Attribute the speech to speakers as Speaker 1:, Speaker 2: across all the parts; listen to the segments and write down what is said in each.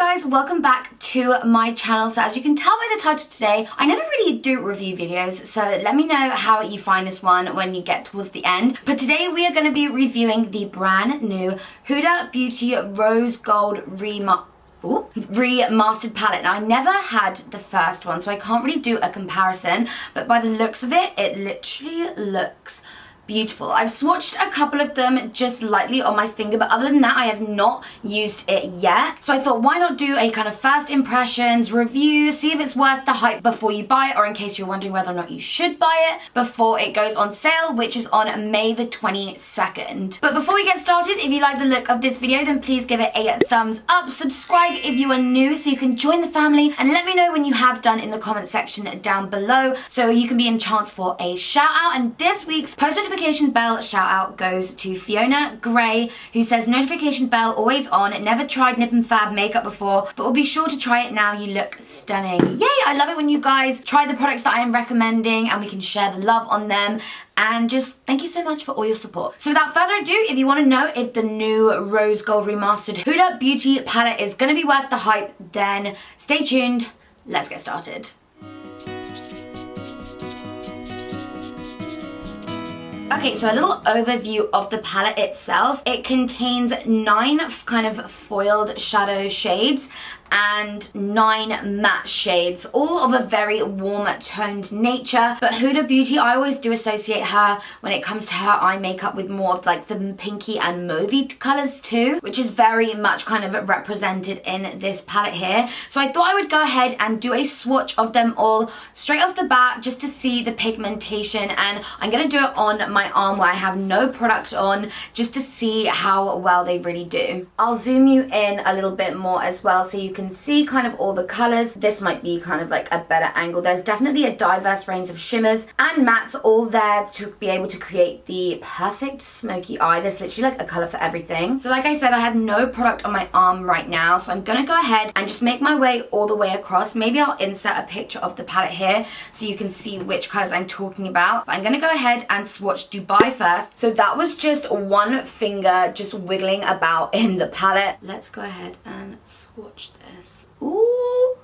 Speaker 1: guys, welcome back to my channel. So as you can tell by the title today, I never really do review videos, so let me know how you find this one when you get towards the end. But today we are going to be reviewing the brand new Huda Beauty Rose Gold Remastered palette. Now I never had the first one, so I can't really do a comparison, but by the looks of it, it literally looks beautiful. I've swatched a couple of them just lightly on my finger, but other than that I have not used it yet. So I thought, why not do a kind of first impressions review, see if it's worth the hype before you buy it, or in case you're wondering whether or not you should buy it before it goes on sale, which is on May the 22nd. But before we get started, if you like the look of this video, then please give it a thumbs up, subscribe if you are new so you can join the family, and let me know when you have done in the comment section down below so you can be in chance for a shout out. And this week's post notification bell shout out goes to Fiona Gray, who says, notification bell always on, never tried Nip and Fab makeup before, but will be sure to try it now, you look stunning. Yay, I love it when you guys try the products that I am recommending and we can share the love on them. And just thank you so much for all your support. So without further ado, if you want to know if the new Rose Gold Remastered Huda Beauty palette is going to be worth the hype, then stay tuned. Let's get started. Okay, so a little overview of the palette itself. It contains 9 kind of foiled shadow shades and 9 matte shades, all of a very warm toned nature. But Huda Beauty, I always do associate her when it comes to her eye makeup with more of like the pinky and mauvey colors too, which is very much kind of represented in this palette here. So I thought I would go ahead and do a swatch of them all straight off the bat just to see the pigmentation, and I'm gonna do it on my arm where I have no product on just to see how well they really do. I'll zoom you in a little bit more as well so you can see kind of all the colors. This might be kind of like a better angle. There's definitely a diverse range of shimmers and mattes all there to be able to create the perfect smoky eye. There's literally like a color for everything. So like I said, I have no product on my arm right now, so I'm gonna go ahead and just make my way all the way across. Maybe I'll insert a picture of the palette here so you can see which colors I'm talking about. But I'm gonna go ahead and swatch Dubai first. So that was just one finger just wiggling about in the palette. Let's go ahead and swatch this. Ooh.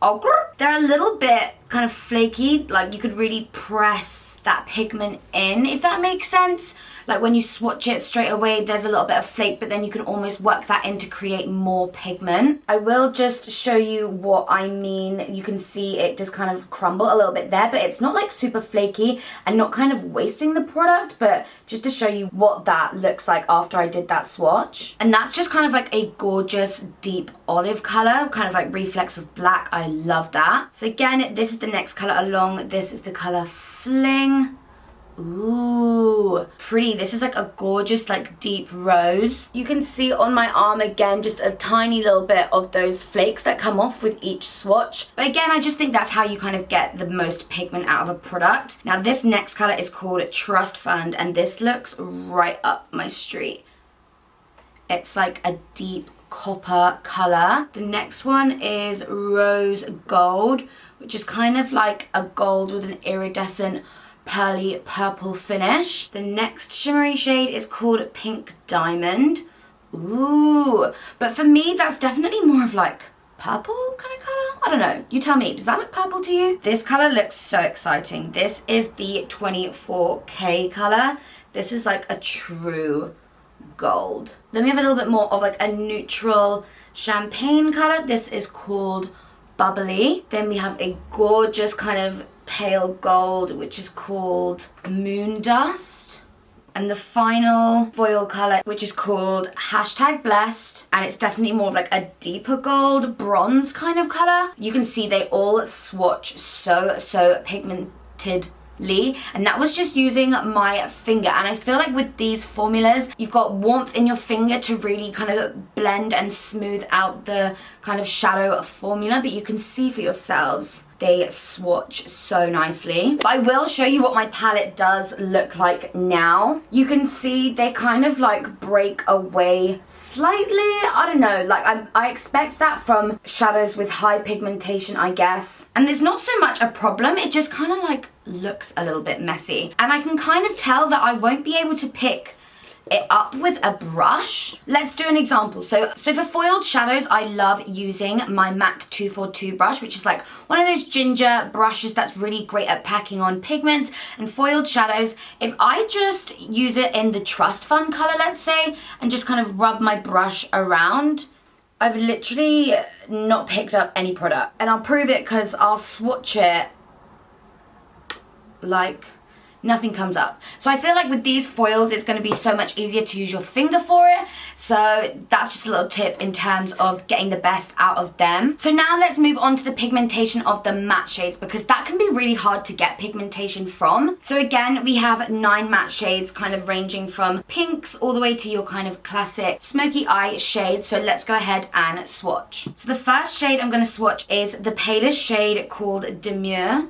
Speaker 1: Oh, they're a little bit kind of flaky, like you could really press that pigment in, if that makes sense. Like when you swatch it straight away, there's a little bit of flake, but then you can almost work that in to create more pigment. I will just show you what I mean. You can see it just kind of crumble a little bit there, but it's not like super flaky and not kind of wasting the product, but just to show you what that looks like after I did that swatch. And that's just kind of like a gorgeous deep olive color, kind of like reflex of black. I love that. So again, this is the next color along. This is the color Fling. Ooh, pretty. This is like a gorgeous like deep rose. You can see on my arm again just a tiny little bit of those flakes that come off with each swatch. But again, I just think that's how you kind of get the most pigment out of a product. Now this next color is called Trust Fund, and this looks right up my street. It's like a deep copper color. The next one is Rose Gold, which is kind of like a gold with an iridescent pearly purple finish. The next shimmery shade is called Pink Diamond. Ooh, but for me that's definitely more of like purple kind of color. I don't know, you tell me, does that look purple to you? This color looks so exciting. This is the 24K color. This is like a true gold. Then we have a little bit more of like a neutral champagne color. This is called Bubbly. Then we have a gorgeous kind of pale gold, which is called Moon Dust. And the final foil color, which is called #blessed, and it's definitely more of like a deeper gold, bronze kind of color. You can see they all swatch so pigmented. And that was just using my finger, and I feel like with these formulas you've got warmth in your finger to really kind of blend and smooth out the kind of shadow formula, but you can see for yourselves they swatch so nicely. But I will show you what my palette does look like now. You can see they kind of like break away slightly. I don't know, like I expect that from shadows with high pigmentation, I guess. And there's not so much a problem, it just kind of like looks a little bit messy. And I can kind of tell that I won't be able to pick it up with a brush. Let's do an example. So for foiled shadows, I love using my MAC 242 brush, which is like one of those ginger brushes that's really great at packing on pigments and foiled shadows. If I just use it in the Trust Fund color, let's say, and just kind of rub my brush around, I've literally not picked up any product. And I'll prove it because I'll swatch it like nothing comes up. So I feel like with these foils, it's going to be so much easier to use your finger for it. So that's just a little tip in terms of getting the best out of them. So now let's move on to the pigmentation of the matte shades, because that can be really hard to get pigmentation from. So again, we have 9 matte shades, kind of ranging from pinks all the way to your kind of classic smoky eye shades. So let's go ahead and swatch. So the first shade I'm going to swatch is the palest shade called Demure,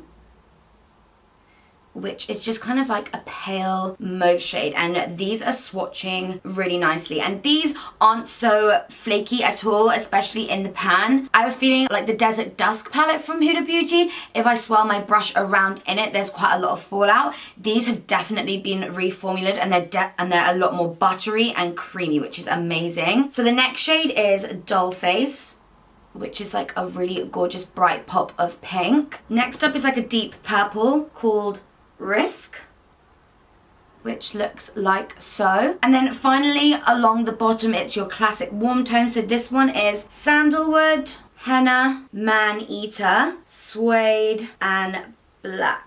Speaker 1: which is just kind of like a pale mauve shade, and these are swatching really nicely, and these aren't so flaky at all, especially in the pan. I have a feeling like the Desert Dusk palette from Huda Beauty, if I swirl my brush around in it, there's quite a lot of fallout. These have definitely been reformulated, and they're a lot more buttery and creamy, which is amazing. So the next shade is Dollface, which is like a really gorgeous bright pop of pink. Next up is like a deep purple called Risk, which looks like so. And then finally along the bottom, it's your classic warm tone. So this one is Sandalwood, Henna, Man Eater, Suede, and Black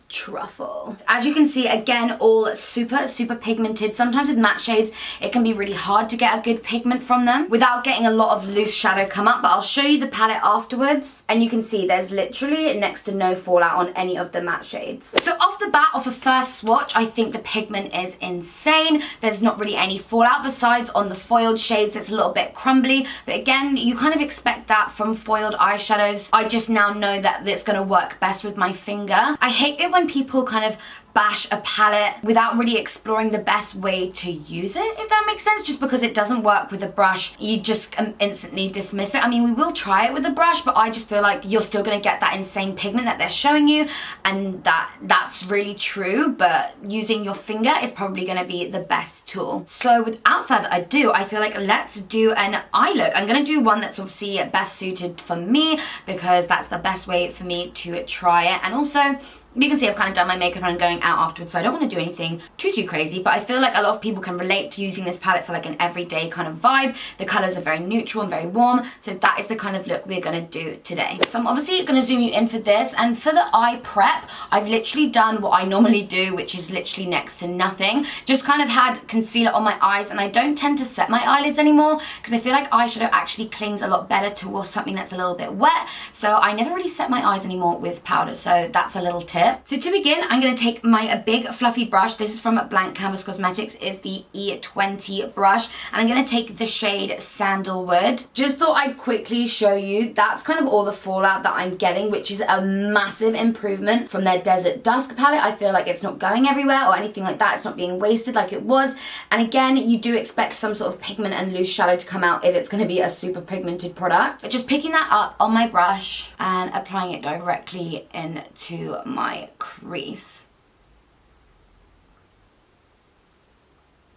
Speaker 1: Truffle. As you can see, again, all super pigmented. Sometimes with matte shades, it can be really hard to get a good pigment from them without getting a lot of loose shadow come up, but I'll show you the palette afterwards, and you can see there's literally next to no fallout on any of the matte shades. So off the bat, off a first swatch, I think the pigment is insane. There's not really any fallout, besides on the foiled shades, it's a little bit crumbly, but again, you kind of expect that from foiled eyeshadows. I just now know that it's going to work best with my finger. I hate it when people kind of bash a palette without really exploring the best way to use it, if that makes sense. Just because it doesn't work with a brush, you just instantly dismiss it. I mean, we will try it with a brush, but I just feel like you're still going to get that insane pigment that they're showing you, and that's really true, but using your finger is probably going to be the best tool. So without further ado, I feel like let's do an eye look. I'm going to do one that's obviously best suited for me, because that's the best way for me to try it. And also, you can see I've kind of done my makeup and I'm going out afterwards, so I don't want to do anything too crazy, but I feel like a lot of people can relate to using this palette for like an everyday kind of vibe. The colours are very neutral and very warm, so that is the kind of look we're going to do today. So I'm obviously going to zoom you in for this, and for the eye prep, I've literally done what I normally do, which is literally next to nothing. Just kind of had concealer on my eyes, and I don't tend to set my eyelids anymore because I feel like eyeshadow actually clings a lot better towards something that's a little bit wet, so I never really set my eyes anymore with powder, so that's a little tip. So to begin, I'm going to take my big fluffy brush. This is from Blank Canvas Cosmetics, is the E20 brush, and I'm going to take the shade Sandalwood. Just thought I'd quickly show you, that's kind of all the fallout that I'm getting, which is a massive improvement from their Desert Dusk palette. I feel like it's not going everywhere or anything like that. It's not being wasted like it was. And again, you do expect some sort of pigment and loose shadow to come out if it's going to be a super pigmented product. But just picking that up on my brush and applying it directly into my crease.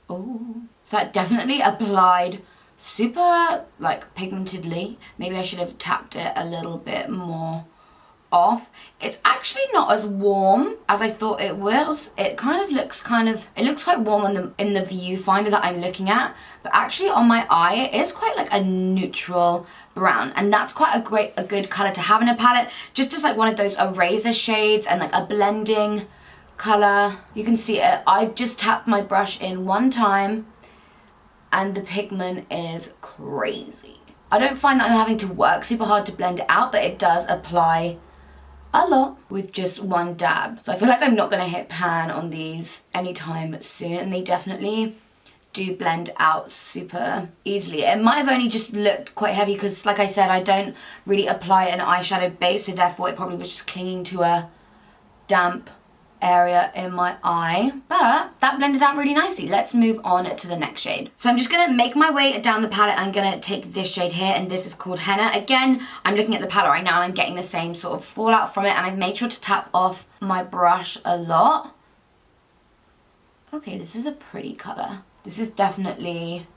Speaker 1: Oh, so that definitely applied super like pigmentedly. Maybe I should have tapped it a little bit more off. It's actually not as warm as I thought it was. It kind of looks it looks quite warm in the viewfinder that I'm looking at, but actually on my eye it is quite like a neutral brown, and that's quite a good color to have in a palette, just as like one of those eraser shades and like a blending color. You can see it. I've just tapped my brush in one time and the pigment is crazy. I don't find that I'm having to work super hard to blend it out, but it does apply a lot with just one dab. So I feel like I'm not going to hit pan on these anytime soon, and they definitely do blend out super easily. It might have only just looked quite heavy because, like I said, I don't really apply an eyeshadow base, so therefore it probably was just clinging to a damp area in my eye, but that blended out really nicely. Let's move on to the next shade. So I'm just gonna make my way down the palette. I'm gonna take this shade here, and this is called Henna. Again, I'm looking at the palette right now and I'm getting the same sort of fallout from it, and I've made sure to tap off my brush a lot. Okay, this is a pretty color. This is definitely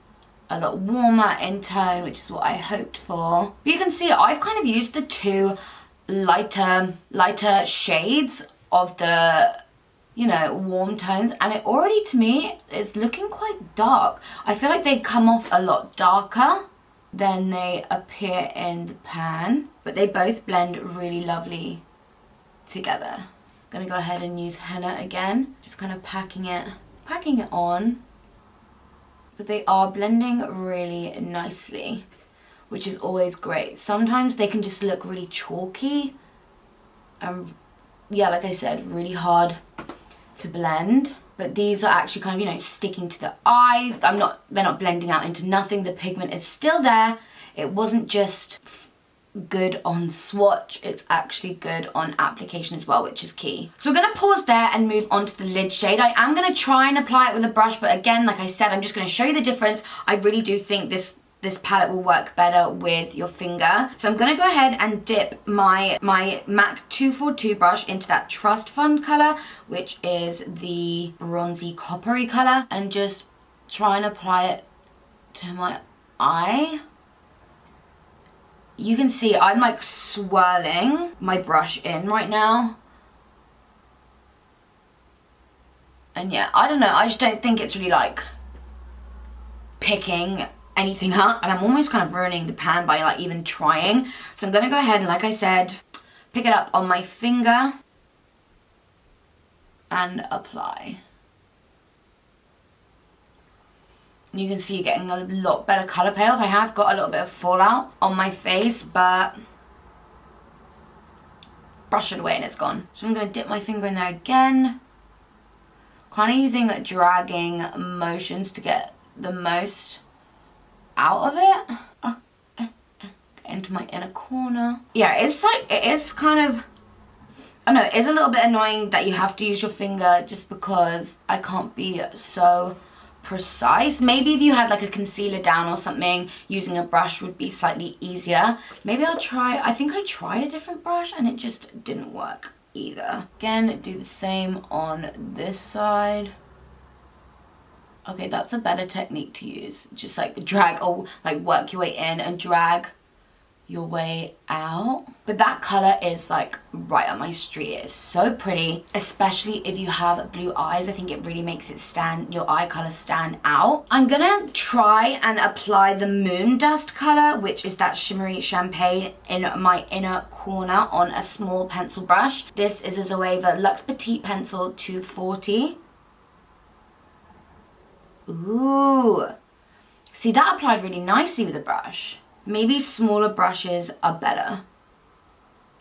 Speaker 1: a lot warmer in tone, which is what I hoped for. But you can see I've kind of used the two lighter shades of the, you know, warm tones, and it already, to me, is looking quite dark. I feel like they come off a lot darker than they appear in the pan, but they both blend really lovely together. I'm gonna go ahead and use henna again, just kind of packing it on. But they are blending really nicely, which is always great. Sometimes they can just look really chalky and, yeah, like I said, really hard to blend. But these are actually kind of, you know, sticking to the eye. They're not blending out into nothing. The pigment is still there. It wasn't just good on swatch, it's actually good on application as well, which is key. So we're gonna pause there and move on to the lid shade. I am gonna try and apply it with a brush, but again, like I said, I'm just gonna show you the difference. I really do think this palette will work better with your finger. So I'm gonna go ahead and dip my MAC 242 brush into that Trust Fund color, which is the bronzy coppery color, and just try and apply it to my eye. You can see I'm like swirling my brush in right now. And yeah, I don't know, I just don't think it's really like picking anything up, and I'm almost kind of ruining the pan by like even trying. So I'm gonna go ahead and, like I said, pick it up on my finger and apply. You can see you're getting a lot better colour payoff. I have got a little bit of fallout on my face, but brush it away and it's gone. So I'm going to dip my finger in there again. Kind of using dragging motions to get the most out of it. Into my inner corner. Yeah, it's like, it is kind of, I know, it is a little bit annoying that you have to use your finger just because I can't be so precise. Maybe if you had like a concealer down or something, using a brush would be slightly easier. Maybe I'll try, I think I tried a different brush and it just didn't work either. Again, do the same on this side. Okay, that's a better technique to use. Just like drag, or like work your way in and drag your way out. But that color is like right up my street. It's so pretty, especially if you have blue eyes. I think it really makes it stand, your eye color stand out. I'm gonna try and apply the Moon Dust color, which is that shimmery champagne, in my inner corner on a small pencil brush. This is a Zoeva Luxe Petite Pencil 240. Ooh, see, that applied really nicely with the brush. Maybe smaller brushes are better,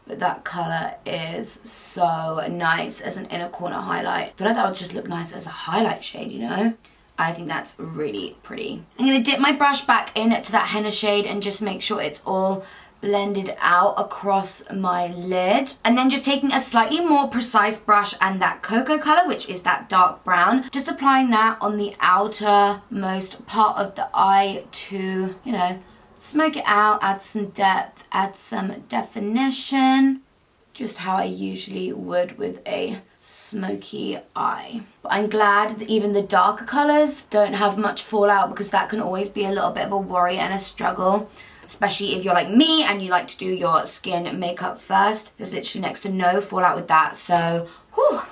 Speaker 1: but that color is so nice as an inner corner highlight. I feel like that would just look nice as a highlight shade, you know? I think that's really pretty. I'm gonna dip my brush back into that henna shade and just make sure it's all blended out across my lid, and then just taking a slightly more precise brush and that cocoa color, which is that dark brown, just applying that on the outermost part of the eye to, you know, smoke it out, add some depth, add some definition, just how I usually would with a smoky eye. But I'm glad that even the darker colors don't have much fallout, because that can always be a little bit of a worry and a struggle, especially if you're like me and you like to do your skin and makeup first. There's literally next to no fallout with that, so whew,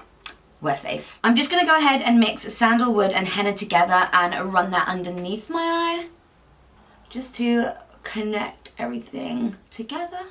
Speaker 1: we're safe. I'm just gonna go ahead and mix sandalwood and henna together and run that underneath my eye, just to connect everything together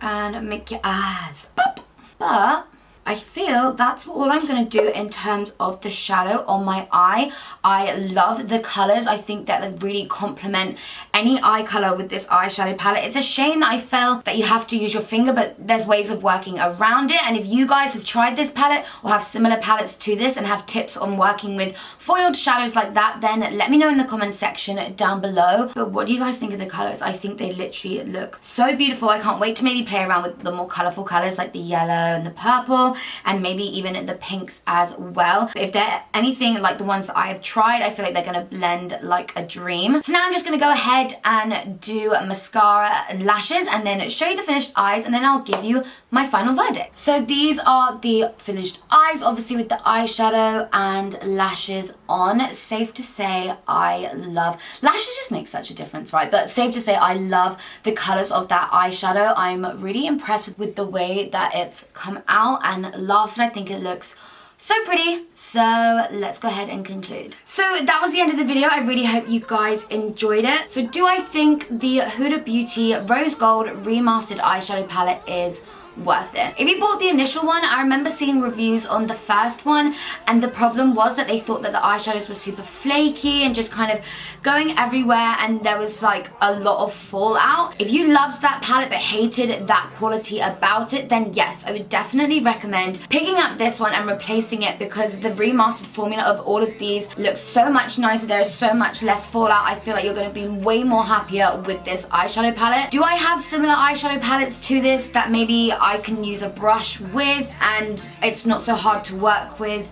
Speaker 1: and make your eyes pop. But I feel that's all I'm going to do in terms of the shadow on my eye. I love the colours. I think that they really complement any eye colour with this eyeshadow palette. It's a shame that I feel that you have to use your finger, but there's ways of working around it. And if you guys have tried this palette or have similar palettes to this and have tips on working with foiled shadows like that, then let me know in the comments section down below. But what do you guys think of the colours? I think they literally look so beautiful. I can't wait to maybe play around with the more colourful colours like the yellow and the purple. and maybe even the pinks as well. If they're anything like the ones that I have tried, I feel like they're gonna blend like a dream. So now I'm just gonna go ahead and do mascara and lashes, and then show you the finished eyes, and then I'll give you my final verdict. So these are the finished eyes, obviously with the eyeshadow and lashes on. Safe to say I love, lashes just make such a difference, right? But safe to say I love the colors of that eyeshadow. I'm really impressed with the way that it's come out, and last, I think it looks so pretty. So let's go ahead and conclude. So that was the end of the video. I really hope you guys enjoyed it. So do I think the Huda Beauty Rose Gold Remastered Eyeshadow Palette is worth it? If you bought the initial one, I remember seeing reviews on the first one, and the problem was that they thought that the eyeshadows were super flaky and just kind of going everywhere, and there was like a lot of fallout. If you loved that palette but hated that quality about it, then yes, I would definitely recommend picking up this one and replacing it, because the remastered formula of all of these looks so much nicer. There is so much less fallout. I feel like you're going to be way more happier with this eyeshadow palette. Do I have similar eyeshadow palettes to this that maybe I can use a brush with and it's not so hard to work with?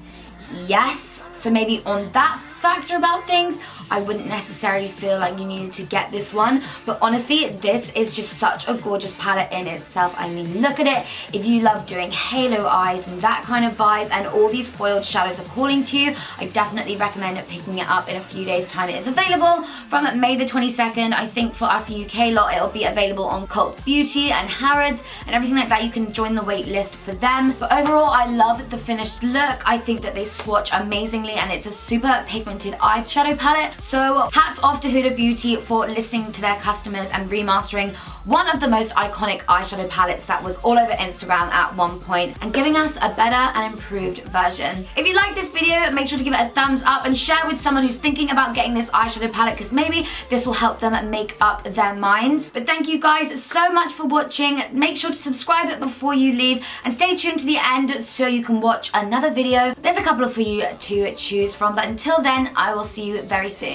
Speaker 1: Yes. So maybe on that factor about things, I wouldn't necessarily feel like you needed to get this one, but honestly, this is just such a gorgeous palette in itself. I mean, look at it. If you love doing halo eyes and that kind of vibe, and all these foiled shadows are calling to you, I definitely recommend picking it up in a few days' time. It is available from May the 22nd. I think for us UK lot, it'll be available on Cult Beauty and Harrods and everything like that. You can join the wait list for them. But overall, I love the finished look. I think that they swatch amazingly, and it's a super pigmented eyeshadow palette. So hats off to Huda Beauty for listening to their customers and remastering one of the most iconic eyeshadow palettes that was all over Instagram at one point, and giving us a better and improved version. If you like this video, make sure to give it a thumbs up and share with someone who's thinking about getting this eyeshadow palette, because maybe this will help them make up their minds. But thank you guys so much for watching. Make sure to subscribe before you leave, and stay tuned to the end so you can watch another video. There's a couple for you to choose from, but until then, I will see you very soon.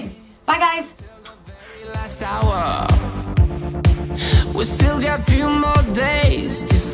Speaker 1: Bye guys.
Speaker 2: Last hour. We still got a few more days.